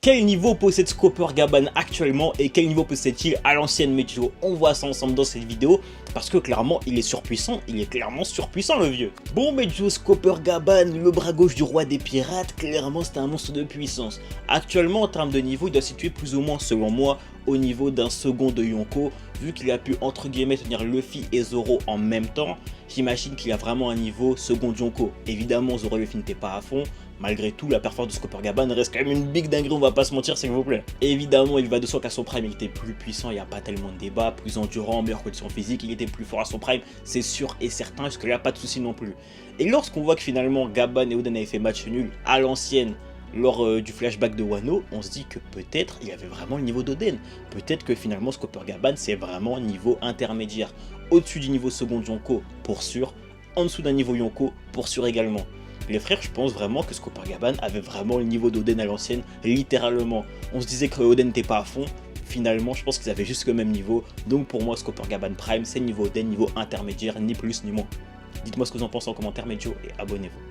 Quel niveau possède Skopergaban actuellement et quel niveau possède-t-il à l'ancienne Mejo? On voit ça ensemble dans cette vidéo parce que clairement il est surpuissant, il est clairement surpuissant le vieux. Bon Mejo, Skopergaban, le bras gauche du roi des pirates, clairement c'est un monstre de puissance. Actuellement en termes de niveau il doit se situer plus ou moins selon moi au niveau d'un second de Yonko, vu qu'il a pu entre guillemets tenir Luffy et Zoro en même temps. J'imagine qu'il a vraiment un niveau second Yonko. Évidemment Zoro et Luffy n'étaient pas à fond. Malgré tout, la performance de Skopergaban reste quand même une big dinguerie, on va pas se mentir s'il vous plaît. Évidemment, il va de soi qu'à son prime, il était plus puissant, il n'y a pas tellement de débat, plus endurant, meilleure condition physique, il était plus fort à son prime, c'est sûr et certain, parce qu'il n'y a pas de souci non plus. Et lorsqu'on voit que finalement Gaban et Oden avaient fait match nul à l'ancienne, lors du flashback de Wano, on se dit que peut-être il avait vraiment le niveau d'Oden. Peut-être que finalement Skopergaban c'est vraiment niveau intermédiaire. Au-dessus du niveau second Yonko pour sûr, en dessous d'un niveau Yonko pour sûr également. Les frères, je pense vraiment que Skopergaban avait vraiment le niveau d'Oden à l'ancienne, littéralement. On se disait que Oden n'était pas à fond, finalement je pense qu'ils avaient juste le même niveau. Donc pour moi Skopergaban Prime c'est niveau Oden, niveau intermédiaire, ni plus ni moins. Dites-moi ce que vous en pensez en commentaire Mejo et abonnez-vous.